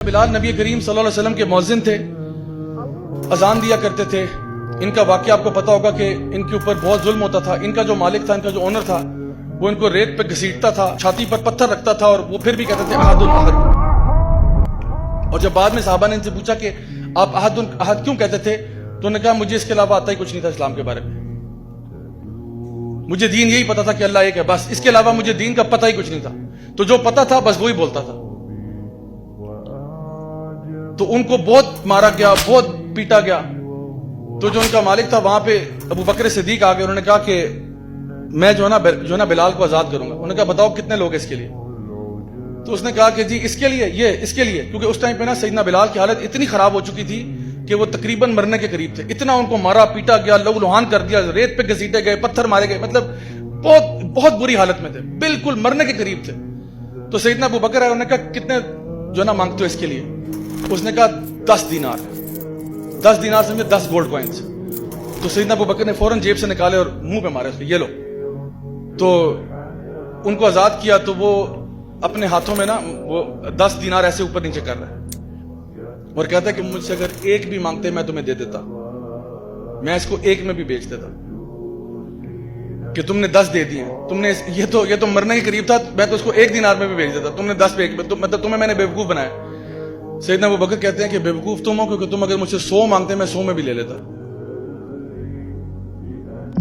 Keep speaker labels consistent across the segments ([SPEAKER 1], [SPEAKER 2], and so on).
[SPEAKER 1] بلال نبی کریم صلی اللہ علیہ وسلم کے مؤذن تھے، اذان دیا کرتے تھے۔ ان کا واقعہ آپ کو پتا ہوگا کہ ان کے اوپر بہت ظلم ہوتا تھا۔ ان کا جو مالک تھا، ان کا جو اونر تھا، وہ ان کو ریت پہ گھسیٹتا تھا، چھاتی پر پتھر رکھتا تھا، اور وہ پھر بھی کہتے تھے احد الاحد۔ اور جب بعد میں صحابہ نے ان سے پوچھا کہ آپ احد الاحد کیوں کہتے تھے، تو انہوں نے کہا مجھے اس کے علاوہ آتا ہی کچھ نہیں تھا اسلام کے بارے میں، مجھے دین یہی پتا تھا کہ اللہ ایک ہے، بس اس کے علاوہ مجھے دین کا پتہ ہی کچھ نہیں تھا، تو جو پتا تھا بس وہی بولتا تھا۔ تو ان کو بہت مارا گیا، بہت پیٹا گیا۔ تو جو ان کا مالک تھا وہاں پہ ابو بکر صدیق آ گئے، انہوں نے کہا کہ میں جو ہے نا بلال کو آزاد کروں گا۔ انہوں نے کہا بتاؤ کتنے لوگ اس کے لیے؟ تو اس نے کہا کہ جی اس کے لیے، اس کے لیے، کیونکہ اس ٹائم پہ نا سیدنا بلال کی حالت اتنی خراب ہو چکی تھی کہ وہ تقریباً مرنے کے قریب تھے۔ اتنا ان کو مارا پیٹا گیا، لہو لہان کر دیا، ریت پہ گھسیٹے گئے، پتھر مارے گئے، مطلب بہت بری حالت میں تھے، بالکل مرنے کے قریب تھے۔ تو سیدنا ابو بکر ہے، انہوں نے کہا کتنے جو نا مانگتے ہو اس کے لیے؟ اس نے کہا 10 دینار، 10 دینار سمجھے 10 گولڈ کوائنز۔ تو سیدنا ابو بکر نے فوراً جیب سے نکالے اور منہ پہ مارے اس کو، یہ لو۔ تو ان کو آزاد کیا، تو وہ اپنے ہاتھوں میں نا وہ 10 دینار ایسے اوپر نیچے کر رہا ہے اور کہتا ہے کہ مجھ سے اگر ایک بھی مانگتے میں تمہیں دے دیتا، میں اس کو ایک میں بھی بیچ دیتا، کہ تم نے 10 دے دیے، تم نے یہ تو مرنے کے قریب تھا، میں تو اس کو 1 دینار میں بھی بیچ دیتا، تم نے 10 پہ مطلب تمہیں میں نے بیوقوف بنایا۔ سیدنا ابو بکر کہتے ہیں کہ بیوقوف تم ہو، کیونکہ تم اگر مجھ سے 100 مانگتے میں 100 میں بھی لے لیتا۔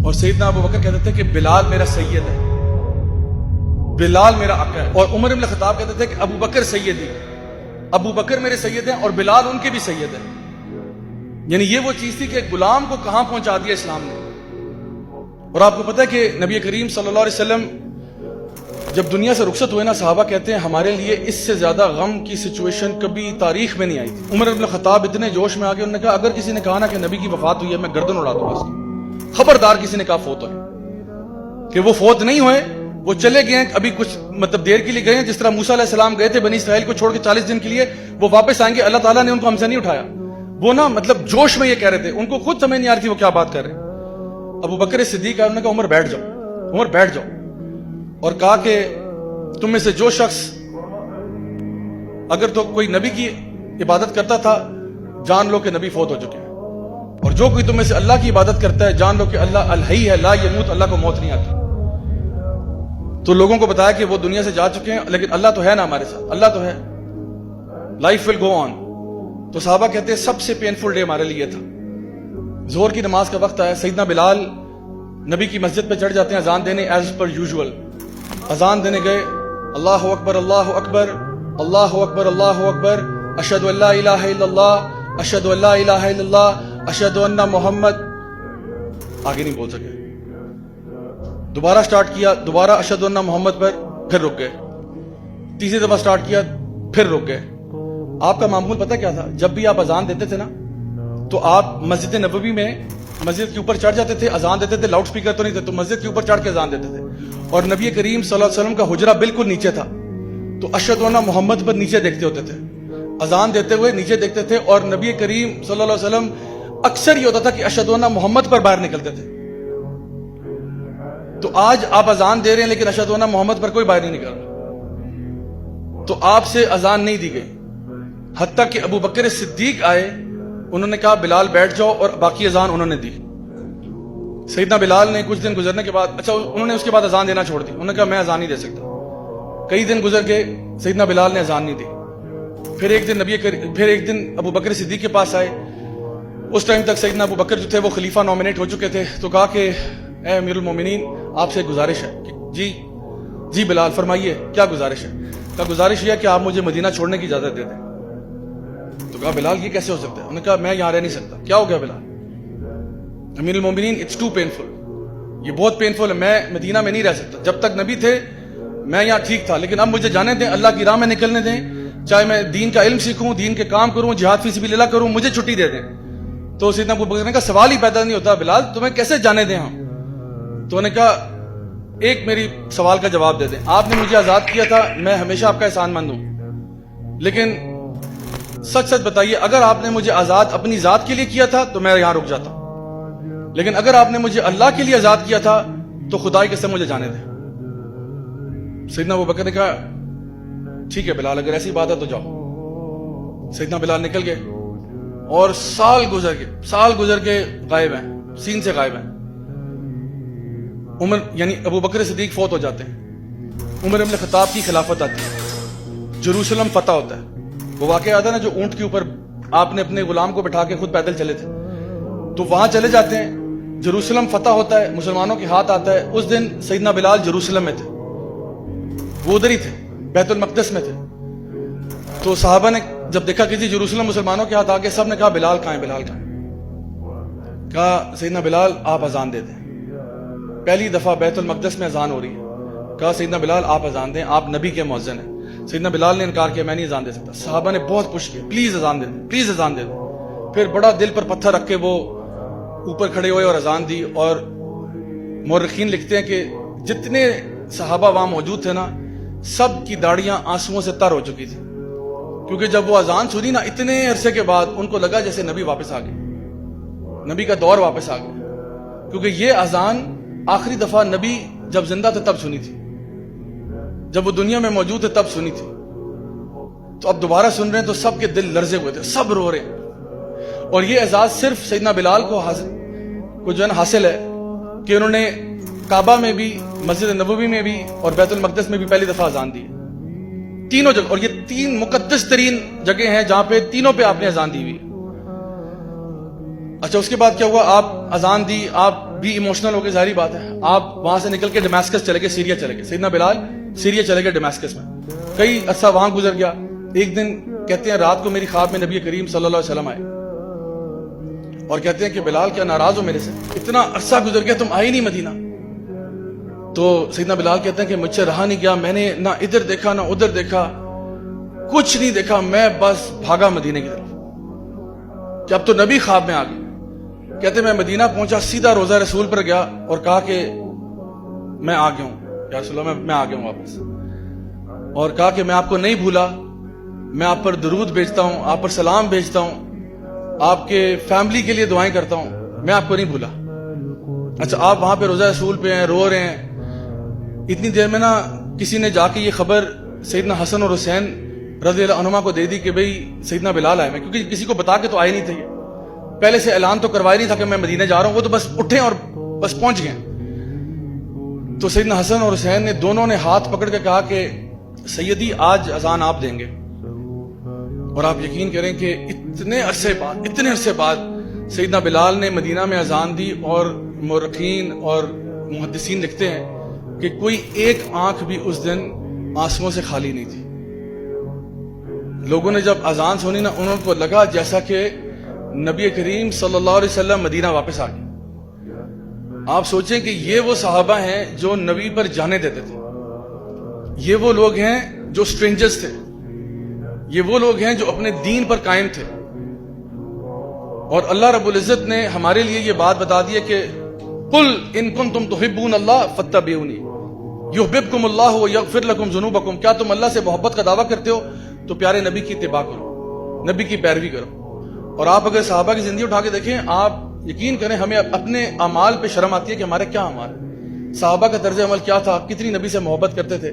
[SPEAKER 1] اور سیدنا ابو بکر کہتے تھے کہ بلال میرا سید ہے، بلال میرا آقا ہے۔ اور عمر بن خطاب کہتے تھے کہ ابو بکر سیدی، ابو بکر میرے سید ہیں اور بلال ان کے بھی سید ہیں۔ یعنی یہ وہ چیز تھی کہ ایک غلام کو کہاں پہنچا دیا اسلام نے۔ اور آپ کو پتہ ہے کہ نبی کریم صلی اللہ علیہ وسلم جب دنیا سے رخصت ہوئے نا، صحابہ کہتے ہیں ہمارے لیے اس سے زیادہ غم کی سچویشن کبھی تاریخ میں نہیں آئی تھی۔ عمر بن خطاب اتنے جوش میں آ گئے، انہوں نے کہا اگر کسی نے کہا نا کہ نبی کی وفات ہوئی ہے، میں گردن اڑا دوں گا اس کی۔ خبردار کسی نے کہا فوت ہوئے، کہ وہ فوت نہیں ہوئے، وہ چلے گئے ہیں، ابھی کچھ مطلب دیر کے لیے گئے ہیں، جس طرح موسیٰ علیہ السلام گئے تھے بنی اسرائیل کو چھوڑ کے 40 دن کے لیے، وہ واپس آئیں گے، اللہ تعالیٰ نے ان کو ہم سے نہیں اٹھایا۔ وہ نا مطلب جوش میں یہ کہہ رہے تھے، ان کو خود سمجھ نہیں آ رہی تھی وہ کیا بات کر رہے ہیں۔ ابو بکر صدیق انہوں نے کہا عمر بیٹھ جاؤ، عمر بیٹھ جاؤ، اور کہا کہ تم میں سے جو شخص اگر تو کوئی نبی کی عبادت کرتا تھا، جان لو کہ نبی فوت ہو چکے ہیں، اور جو کوئی تم میں سے اللہ کی عبادت کرتا ہے، جان لو کہ اللہ الحی ہے لا یموت، اللہ کو موت نہیں آتی۔ تو لوگوں کو بتایا کہ وہ دنیا سے جا چکے ہیں، لیکن اللہ تو ہے نا ہمارے ساتھ، اللہ تو ہے، لائف ول گو آن۔ تو صحابہ کہتے ہیں سب سے پینفل ڈے ہمارے لیے تھا۔ ظہر کی نماز کا وقت آیا، سیدنا بلال نبی کی مسجد پہ چڑھ جاتے ہیں اذان دینے، ایز پر یوزول اذان دینے گئے، اللہ اکبر اللہ اکبر اللہ اکبر اللہ اکبر، اشہد ان لا الہ الا اللہ اشہد ان لا الہ الا اللہ اشہد ان محمد، آگے نہیں بول سکے۔ دوبارہ سٹارٹ کیا، دوبارہ اشہد ان محمد پر، پھر رک گئے، تیسری دفعہ سٹارٹ کیا، پھر رک گئے۔ آپ کا معمول پتہ کیا تھا؟ جب بھی آپ اذان دیتے تھے نا، تو آپ مسجد نبوی میں مسجد کے اوپر چڑھ جاتے تھے، اذان دیتے تھے، لاؤڈ سپیکر تو نہیں تھے، تو مسجد کے اوپر چڑھ کے اذان دیتے تھے، اور نبی کریم صلی اللہ علیہ وسلم کا حجرہ بالکل نیچے تھا، تو اشہد ان محمد پر نیچے دیکھتے ہوتے تھے، اذان دیتے ہوئے نیچے دیکھتے تھے، اور نبی کریم صلی اللہ علیہ وسلم اکثر یہ ہوتا تھا کہ اشہد ان محمد پر باہر نکلتے تھے۔ تو آج آپ اذان دے رہے ہیں لیکن اشہد ان محمد پر کوئی باہر نہیں نکل رہا، تو آپ سے اذان نہیں دی گئی، حتیٰ کہ ابو بکر صدیق آئے، انہوں نے کہا بلال بیٹھ جاؤ، اور باقی اذان انہوں نے دی۔ سیدنا بلال نے کچھ دن گزرنے کے بعد، انہوں نے اس کے بعد اذان دینا چھوڑ دی، انہوں نے کہا میں اذان نہیں دے سکتا۔ کئی دن گزر گئے، سیدنا بلال نے اذان نہیں دی۔ پھر ایک دن ابو بکر صدیق کے پاس آئے، اس ٹائم تک سیدنا ابو بکر جو تھے وہ خلیفہ نومینیٹ ہو چکے تھے، تو کہا کہ اے امیر المومنین آپ سے گزارش ہے کہ جی بلال فرمائیے کیا گزارش ہے؟ کہا گزارش یہ ہے کہ آپ مجھے مدینہ چھوڑنے کی اجازت دے دیں۔ تو کہا بلال یہ کیسے ہو سکتا ہے؟ انہوں نے کہا میں یہاں رہ نہیں سکتا۔ کیا ہو گیا بلال؟ امیر المومنین اٹس ٹو پینفل، یہ بہت پینفل ہے، میں مدینہ میں نہیں رہ سکتا، جب تک نبی تھے میں یہاں ٹھیک تھا، لیکن اب مجھے جانے دیں، اللہ کی راہ میں نکلنے دیں، چاہے میں دین کا علم سیکھوں، دین کے کام کروں، جہاد فی سبیل اللہ کروں، مجھے چھٹی دے دیں۔ تو سیدنا ابو بکر نے کہا سوال ہی پیدا نہیں ہوتا بلال، تمہیں کیسے جانے دیں ہم؟ تو انہوں نے کہا ایک میری سوال کا جواب دے دیں، آپ نے مجھے آزاد کیا تھا، میں ہمیشہ آپ کا احسان مند ہوں، لیکن سچ سچ بتائیے اگر آپ نے مجھے آزاد اپنی ذات کے لیے کیا تھا تو میں یہاں رک جاتا، لیکن اگر آپ نے مجھے اللہ کے لیے آزاد کیا تھا تو خدا کی قسم مجھے جانے دیں۔ سیدنا ابو بکر نے کہا ٹھیک ہے بلال، اگر ایسی بات ہے تو جاؤ۔ سیدنا بلال نکل گئے اور سال گزر کے غائب ہیں، سین سے غائب ہیں. عمر یعنی ابو بکر صدیق فوت ہو جاتے ہیں، عمر ابن خطاب کی خلافت آتی ہے، جروسلم فتح ہوتا ہے. وہ واقعہ آتا ہے نا جو اونٹ کے اوپر آپ نے اپنے غلام کو بٹھا کے خود پیدل چلے تھے، تو وہاں چلے جاتے ہیں، جروسلم فتح ہوتا ہے، مسلمانوں کے ہاتھ آتا ہے. اس دن سیدنا بلال جروسلم میں تھے، وہ ادھر ہی تھے، بیت المقدس میں تھے. تو صحابہ نے جب دیکھا کہ جی جروسلم مسلمانوں کے ہاتھ آ گئے، سب نے کہا بلال کہاں ہے، بلال کہاں ہے؟ کہا سیدنا بلال آپ اذان دے دیں. پہلی دفعہ بیت المقدس میں اذان ہو رہی ہے. کہا سیدنا بلال آپ اذان دیں، آپ نبی کے مؤذن ہیں. سیدنا بلال نے انکار کیا، میں نہیں اذان دے سکتا. صحابہ نے بہت پوچھ کیا، پلیز اذان دے دیں، پلیز اذان دے دیں. پھر بڑا دل پر پتھر رکھ کے وہ اوپر کھڑے ہوئے اور اذان دی. اور مورخین لکھتے ہیں کہ جتنے صحابہ وہاں موجود تھے نا، سب کی داڑیاں آنسوؤں سے تر ہو چکی تھی، کیونکہ جب وہ اذان سنی نا اتنے عرصے کے بعد ان کو لگا جیسے نبی واپس آ گئے، نبی کا دور واپس آ گیا. کیونکہ یہ اذان آخری دفعہ نبی جب زندہ تھے تب سنی تھی، جب وہ دنیا میں موجود تھے تب سنی تھی. تو اب دوبارہ سن رہے ہیں تو سب کے دل لرزے ہوئے تھے، سب رو رہے ہیں. اور یہ اعزاز صرف سیدنا بلال کو جو ہے نا حاصل ہے کہ انہوں نے کعبہ میں بھی، مسجد نبوی میں بھی اور بیت المقدس میں بھی پہلی دفعہ اذان دی. تینوں جگہ، اور یہ تین مقدس ترین جگہ ہیں جہاں پہ تینوں پہ آپ نے اذان دی ہوئی. اچھا اس کے بعد کیا ہوا؟ آپ اذان دی، آپ بھی ایموشنل ہو گئے، ظاہری بات ہے. آپ وہاں سے نکل کے ڈماسکس چلے گئے، سیریا چلے گئے. سیدنا بلال سیریا چلے گئے ڈماسکس میں. کئی عرصہ وہاں گزر گیا. ایک دن کہتے ہیں رات کو میری خواب میں نبی کریم صلی اللہ علیہ وسلم آئے اور کہتے ہیں کہ بلال کیا ناراض ہو میرے سے، اتنا عرصہ گزر گیا تم آئے نہیں مدینہ. تو سیدنا بلال کہتے ہیں کہ مجھ سے رہا نہیں گیا، میں نے نہ ادھر دیکھا نہ ادھر دیکھا، کچھ نہیں دیکھا، میں بس بھاگا مدینے کی طرف کہ اب تو نبی خواب میں آ گئے. کہتے میں مدینہ پہنچا، سیدھا روضہ رسول پر گیا اور کہا کہ میں آ گیا ہوں یا رسول اللہ، میں آ گیا ہوں واپس. اور کہا کہ میں آپ کو نہیں بھولا، میں آپ پر درود بھیجتا ہوں، آپ پر سلام بھیجتا ہوں، آپ کے فیملی کے لیے دعائیں کرتا ہوں، میں آپ کو نہیں بھولا. اچھا آپ وہاں پہ روضہ رسول پہ ہیں، رو رہے ہیں. اتنی دیر میں نا کسی نے جا کے یہ خبر سیدنا حسن اور حسین رضی اللہ عنہما کو دے دی کہ بھئی سیدنا بلال آئے. میں کیونکہ کسی کو بتا کے تو آئے نہیں تھے، پہلے سے اعلان تو کروایا نہیں تھا کہ میں مدینہ جا رہا ہوں، وہ تو بس اٹھے اور بس پہنچ گئے. تو سیدنا حسن اور حسین نے دونوں نے ہاتھ پکڑ کے کہا کہ سیدی آج اذان آپ دیں گے. اور آپ یقین کریں کہ اتنے عرصے بعد سیدنا بلال نے مدینہ میں اذان دی. اور مورخین اور محدثین لکھتے ہیں کہ کوئی ایک آنکھ بھی اس دن آنسوؤں سے خالی نہیں تھی. لوگوں نے جب اذان سنی نا انہوں کو لگا جیسا کہ نبی کریم صلی اللہ علیہ وسلم مدینہ واپس آ گئے. آپ سوچیں کہ یہ وہ صحابہ ہیں جو نبی پر جانے دیتے تھے، یہ وہ لوگ ہیں جو سٹرینجرز تھے، یہ وہ لوگ ہیں جو اپنے دین پر قائم تھے. اور اللہ رب العزت نے ہمارے لیے یہ بات بتا دی ہے کہ قل ان کنتم تحبون اللہ فاتبعونی یحببکم اللہ ویغفر لکم ذنوبکم. کیا تم اللہ سے محبت کا دعویٰ کرتے ہو تو پیارے نبی کی اتباع کرو، نبی کی پیروی کرو. اور آپ اگر صحابہ کی زندگی اٹھا کے دیکھیں، آپ یقین کریں ہمیں اپنے اعمال پہ شرم آتی ہے کہ ہمارے کیا اعمال ہیں، صحابہ کا طرز عمل کیا تھا، کتنی نبی سے محبت کرتے تھے.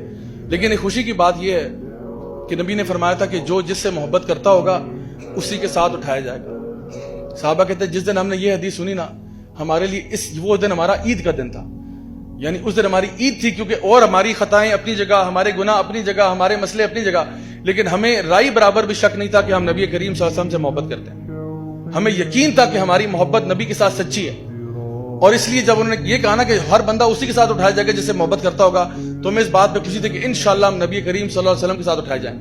[SPEAKER 1] لیکن ایک خوشی کی بات یہ ہے کہ نبی نے فرمایا تھا کہ جو جس سے محبت کرتا ہوگا اسی کے ساتھ اٹھایا جائے گا. صحابہ کہتے ہیں جس دن ہم نے یہ حدیث سنی نا، ہمارے لیے وہ دن ہمارا عید کا دن تھا. یعنی اس دن ہماری عید تھی، کیونکہ اور ہماری خطائیں اپنی جگہ، ہمارے گناہ اپنی جگہ، ہمارے مسئلے اپنی جگہ، لیکن ہمیں رائی برابر بھی شک نہیں تھا کہ ہم نبی کریم صلی اللہ علیہ وسلم سے محبت کرتے ہیں. ہمیں یقین تھا کہ ہماری محبت نبی کے ساتھ سچی ہے. اور اس لیے جب انہوں نے یہ کہا نا کہ ہر بندہ اسی کے ساتھ اٹھایا جائے گا جس سے محبت کرتا ہوگا، تو ہمیں اس بات پہ خوشی تھی کہ انشاءاللہ ہم نبی کریم صلی اللہ علیہ وسلم کے ساتھ اٹھائے جائیں.